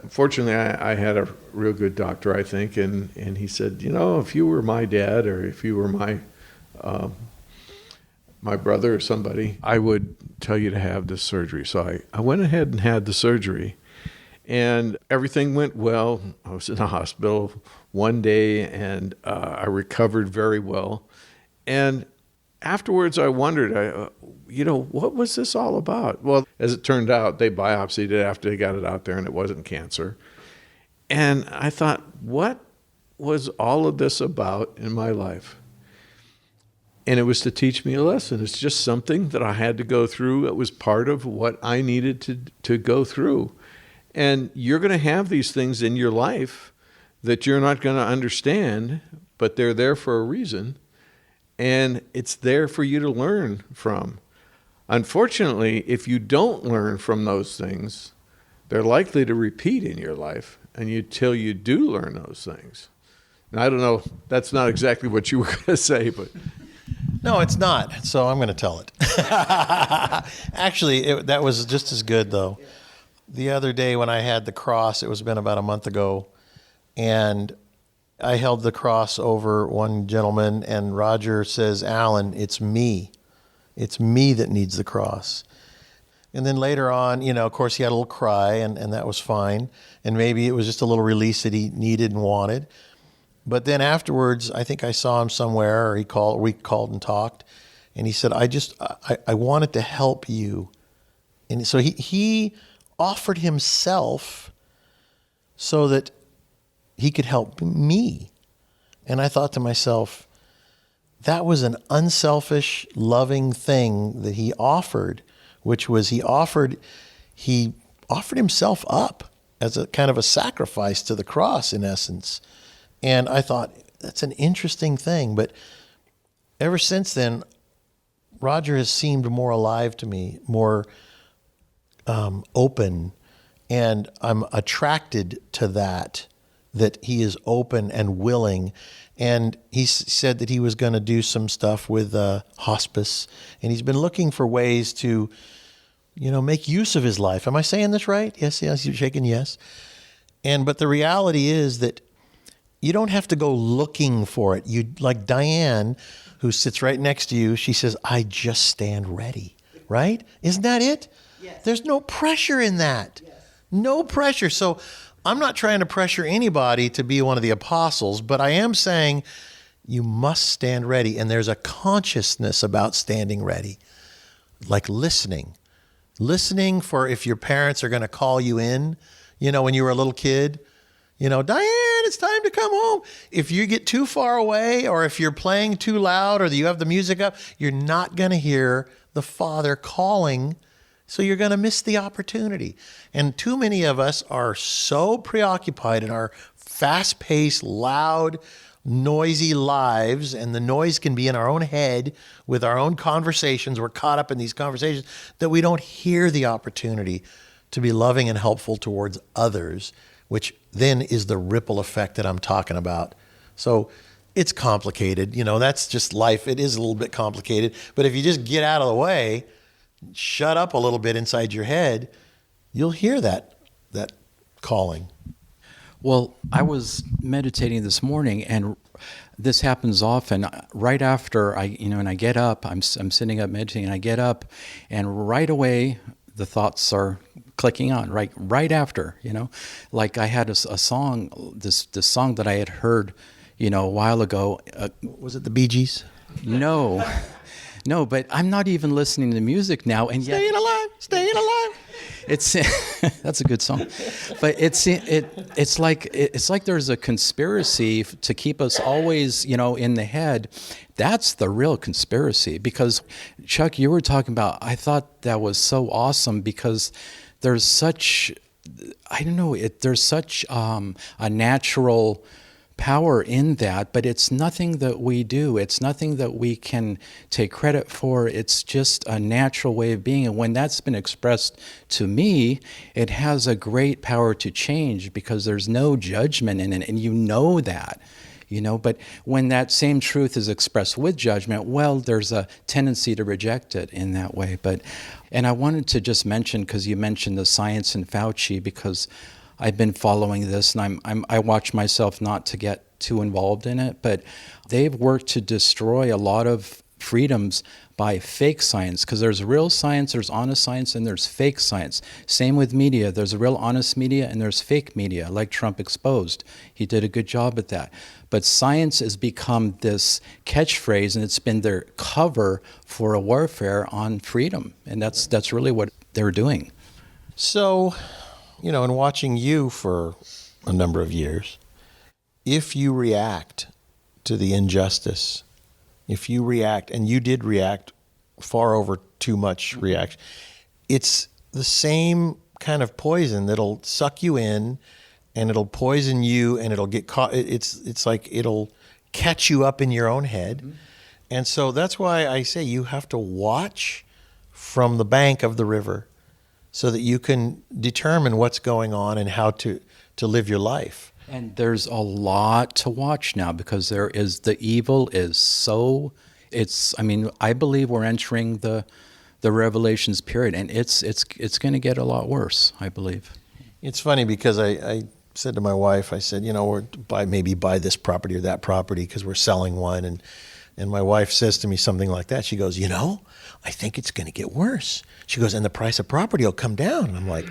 fortunately, I had a real good doctor, I think, and he said, if you were my dad, or if you were my brother or somebody, I would tell you to have this surgery. So I went ahead and had the surgery, and everything went well. I was in the hospital one day, and I recovered very well. And afterwards, I wondered, what was this all about? Well, as it turned out, they biopsied it after they got it out there, and it wasn't cancer. And I thought, what was all of this about in my life? And it was to teach me a lesson. It's just something that I had to go through. It was part of what I needed to go through. And you're going to have these things in your life that you're not going to understand, but they're there for a reason. And it's there for you to learn from. Unfortunately, if you don't learn from those things, they're likely to repeat in your life until you do learn those things. And I don't know, that's not exactly what you were going to say, but... No, it's not. So I'm going to tell it. Actually, that was just as good, though. The other day when I had the cross, it was been about a month ago, and I held the cross over one gentleman, and Roger says, Alan, it's me. It's me that needs the cross. And then later on, of course, he had a little cry, and that was fine. And maybe it was just a little release that he needed and wanted. But then afterwards, I think I saw him somewhere, or we called and talked, and he said, I wanted to help you. And so he offered himself so that he could help me. And I thought to myself, that was an unselfish, loving thing that he offered, which was he offered himself up as a kind of a sacrifice to the cross, in essence. And I thought, that's an interesting thing. But ever since then, Roger has seemed more alive to me, more open, and I'm attracted to that that he is open and willing. And he said that he was going to do some stuff with hospice, and he's been looking for ways to, make use of his life. Am I saying this right? Yes, you're shaking yes. But the reality is that you don't have to go looking for it. You, like Diane, who sits right next to you, she says, I just stand ready, right? Isn't that it? Yes. There's no pressure in that. Yes. No pressure. So I'm not trying to pressure anybody to be one of the apostles, but I am saying you must stand ready. And there's a consciousness about standing ready, like listening for if your parents are going to call you in, when you were a little kid, Diane, it's time to come home. If you get too far away, or if you're playing too loud, or you have the music up, you're not going to hear the Father calling. So you're going to miss the opportunity. And too many of us are so preoccupied in our fast-paced, loud, noisy lives, and the noise can be in our own head with our own conversations. We're caught up in these conversations that we don't hear the opportunity to be loving and helpful towards others, which then is the ripple effect that I'm talking about. So it's complicated. That's just life. It is a little bit complicated. But if you just get out of the way, shut up a little bit inside your head, you'll hear that calling. Well, I was meditating this morning, and this happens often. Right after I get up, I'm sitting up meditating, and I get up, and right away the thoughts are clicking on. Right after, like I had a song, this song that I had heard, a while ago. Was it the Bee Gees? No. No, but I'm not even listening to music now, and yet staying alive. It's that's a good song, but it's like there's a conspiracy to keep us always in the head. That's the real conspiracy. Because Chuck, you were talking about, I thought that was so awesome because there's such there's such a natural power in that, but it's nothing that we do. It's nothing that we can take credit for. It's just a natural way of being. And when that's been expressed to me, it has a great power to change because there's no judgment in it. And that. But when that same truth is expressed with judgment, well, there's a tendency to reject it in that way. And I wanted to just mention, because you mentioned the science and Fauci, because I've been following this, and I watch myself not to get too involved in it, but they've worked to destroy a lot of freedoms by fake science, because there's real science, there's honest science, and there's fake science. Same with media. There's a real honest media, and there's fake media, like Trump exposed. He did a good job at that. But science has become this catchphrase, and it's been their cover for a warfare on freedom, and that's really what they're doing. So, in watching you for a number of years, if you react to the injustice, if you react, and you did react far over too much reaction, it's the same kind of poison that'll suck you in, and it'll poison you, and it'll get caught. It's like it'll catch you up in your own head. Mm-hmm. And so that's why I say you have to watch from the bank of the river so that you can determine what's going on and how to live your life. And there's a lot to watch now, because the evil is so, I believe we're entering the Revelations period, and it's going to get a lot worse, I believe. It's funny because I said to my wife, I said, we're maybe buy this property or that property because we're selling one. And my wife says to me something like that. She goes, I think it's going to get worse. She goes, and the price of property will come down. And I'm like,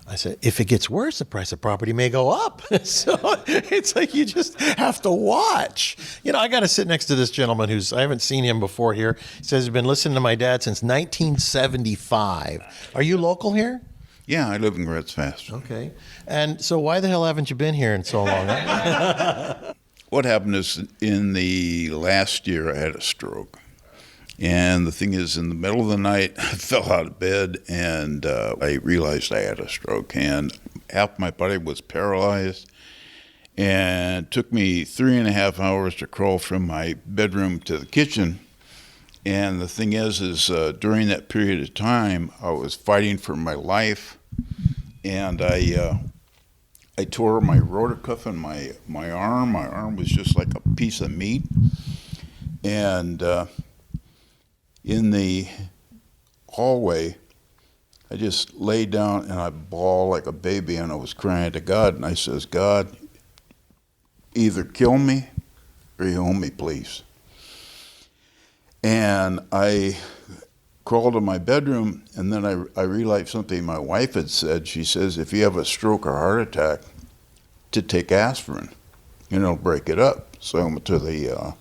I said, if it gets worse, the price of property may go up. So it's like you just have to watch. I got to sit next to this gentleman I haven't seen him before here. He says he's been listening to my dad since 1975. Are you local here? Yeah, I live in Gretz Fast. Okay. And so why the hell haven't you been here in so long? What happened is in the last year I had a stroke. And the thing is, in the middle of the night, I fell out of bed and I realized I had a stroke. And half my body was paralyzed. And it took me 3.5 hours to crawl from my bedroom to the kitchen. And the thing is during that period of time, I was fighting for my life. And I I tore my rotor cuff in my arm. My arm was just like a piece of meat. And in the hallway, I just laid down and I bawled like a baby, and I was crying to God. And I says, God, either kill me or heal me, please. And I crawled to my bedroom, and then I realized something my wife had said. She says, if you have a stroke or heart attack, to take aspirin, and it'll break it up. So I went to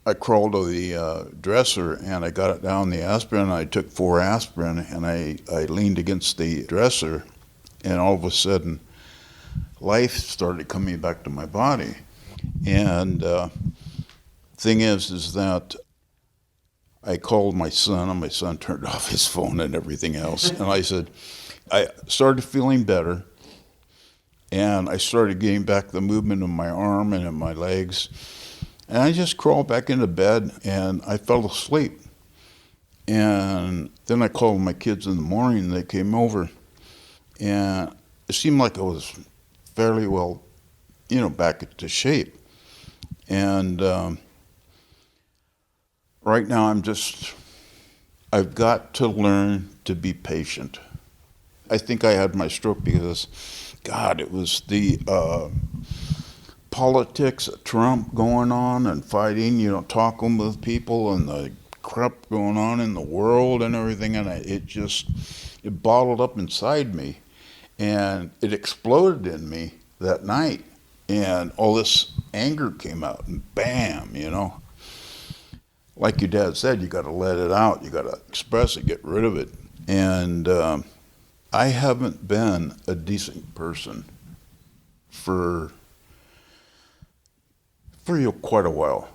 I crawled to the dresser, and I got it down the aspirin. I took 4 aspirin, and I leaned against the dresser, and all of a sudden, life started coming back to my body. And thing is that I called my son, and my son turned off his phone and everything else. And I said, I started feeling better, and I started getting back the movement of my arm and in my legs. And I just crawled back into bed, and I fell asleep. And then I called my kids in the morning, and they came over. And it seemed like I was fairly well, back into shape. And right now I've got to learn to be patient. I think I had my stroke because, God, it was the politics of Trump going on and fighting, talking with people, and the crap going on in the world and everything, and it bottled up inside me, and it exploded in me that night, and all this anger came out, and bam, like your dad said, you got to let it out, you got to express it, get rid of it. And I haven't been a decent person for quite a while,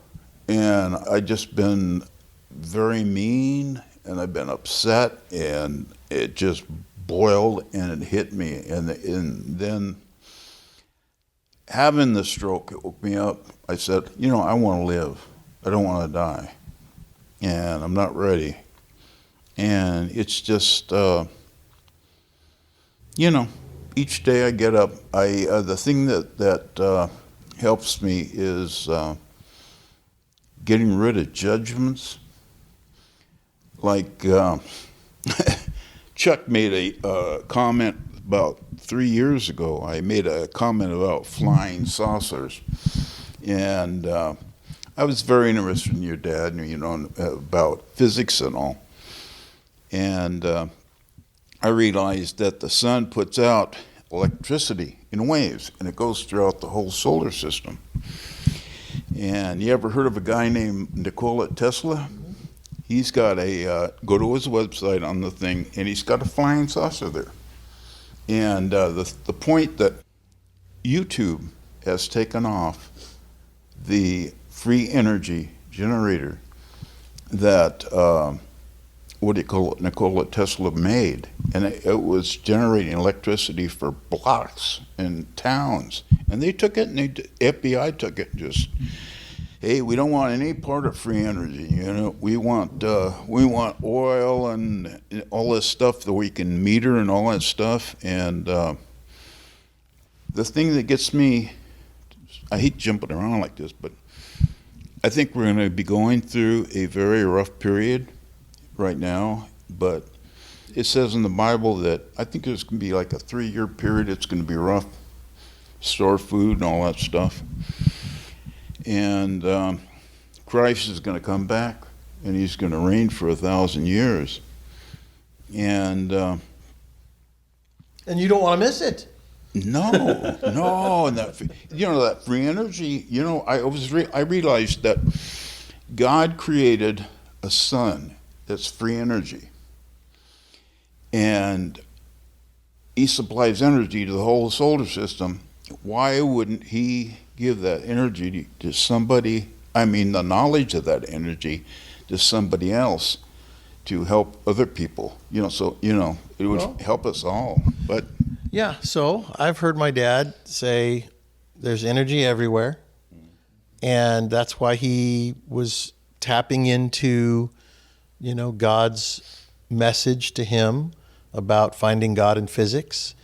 and I just been very mean, and I've been upset, and it just boiled and it hit me, and then having the stroke, it woke me up. I said, I want to live. I don't want to die, and I'm not ready. And it's just, each day I get up, the thing that helps me is getting rid of judgments. Like Chuck made a comment about 3 years ago. I made a comment about flying saucers, and I was very interested in your dad, about physics and all. And I realized that the sun puts out electricity in waves, and it goes throughout the whole solar system. And you ever heard of a guy named Nikola Tesla? He's got go to his website on the thing, and he's got a flying saucer there. And the point that YouTube has taken off the free energy generator that Nikola Tesla made, and it was generating electricity for blocks and towns. And they took it, and FBI took it, and just, hey, we don't want any part of free energy. We want oil and all this stuff that we can meter and all that stuff. And the thing that gets me, I hate jumping around like this, but I think we're going to be going through a very rough period right now. But it says in the Bible that I think there's going to be like a 3-year period. It's going to be rough. Store food and all that stuff. And Christ is going to come back, and he's going to reign for 1,000 years. And you don't want to miss it. No, and that free energy. I realized that God created a sun that's free energy, and he supplies energy to the whole solar system. Why wouldn't he give that energy to somebody? I mean, the knowledge of that energy to somebody else to help other people. So it would help us all. But yeah, so I've heard my dad say there's energy everywhere, and that's why he was tapping into, God's message to him about finding God in physics,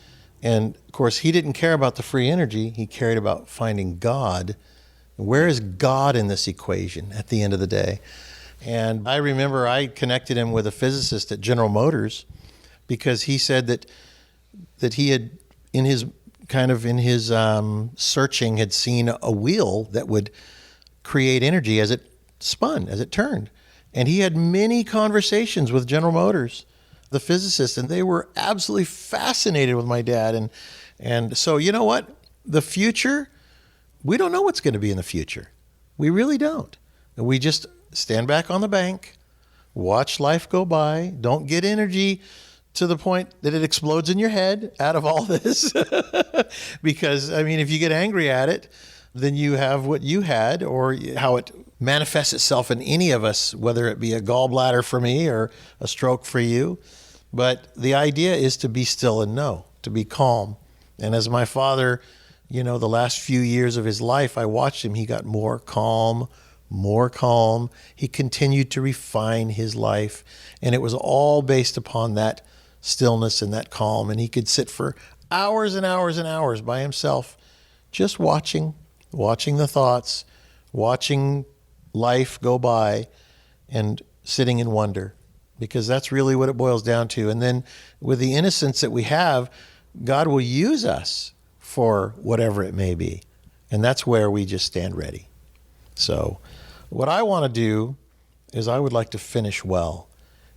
And of course, he didn't care about the free energy. He cared about finding God. Where is God in this equation at the end of the day? And I remember I connected him with a physicist at General Motors because he said that he had, in his searching, had seen a wheel that would create energy as it spun, as it turned. And he had many conversations with General Motors, the physicist, and they were absolutely fascinated with my dad. And so, you know what? The future, we don't know what's going to be in the future. We really don't. And we just stand back on the bank, watch life go by, don't get energy to the point that it explodes in your head out of all this. Because, I mean, if you get angry at it, then you have what you had, or how it manifests itself in any of us, whether it be a gallbladder for me or a stroke for you. But the idea is to be still and know, to be calm. And as my father, the last few years of his life, I watched him, he got more calm. He continued to refine his life. And it was all based upon that stillness and that calm. And he could sit for hours and hours and hours by himself, just watching the thoughts, watching life go by, and sitting in wonder, because that's really what it boils down to. And then with the innocence that we have, God will use us for whatever it may be. And that's where we just stand ready. So what I want to do is I would like to finish well.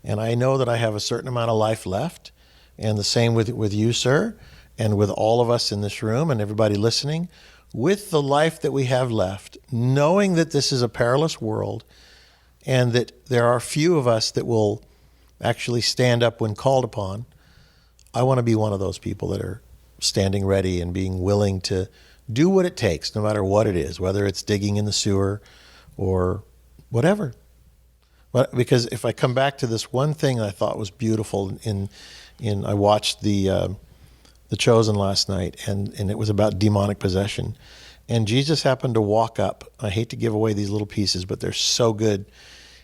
And I know that I have a certain amount of life left, and the same with you, sir, and with all of us in this room and everybody listening. With the life that we have left, knowing that this is a perilous world and that there are few of us that will actually stand up when called upon, I want to be one of those people that are standing ready and being willing to do what it takes, no matter what it is, whether it's digging in the sewer or whatever. But because if I come back to this one thing I thought was beautiful I watched the Chosen last night, and it was about demonic possession. And Jesus happened to walk up. I hate to give away these little pieces, but they're so good.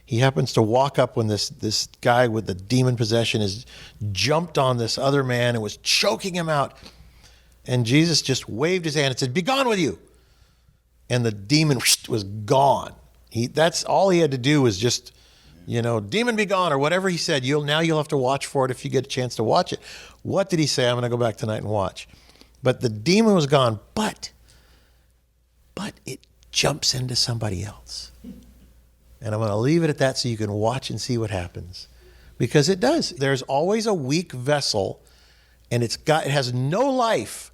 He happens to walk up when this guy with the demon possession has jumped on this other man and was choking him out. And Jesus just waved his hand and said, "Be gone with you." And the demon was gone. That's all he had to do was just, demon be gone, or whatever he said. You'll have to watch for it if you get a chance to watch it. What did he say? I'm going to go back tonight and watch. But the demon was gone, but it jumps into somebody else. And I'm going to leave it at that so you can watch and see what happens. Because it does. There's always a weak vessel, and it has no life.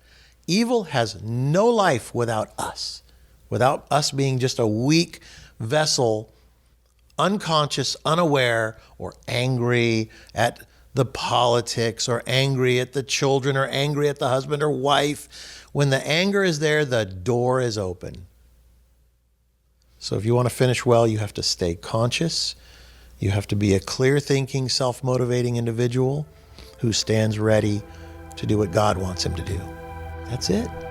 Evil has no life without us. Without us being just a weak vessel, unconscious, unaware, or angry at the politics, or angry at the children, or angry at the husband or wife. When the anger is there, the door is open. So if you want to finish well, you have to stay conscious. You have to be a clear-thinking, self-motivating individual who stands ready to do what God wants him to do. That's it.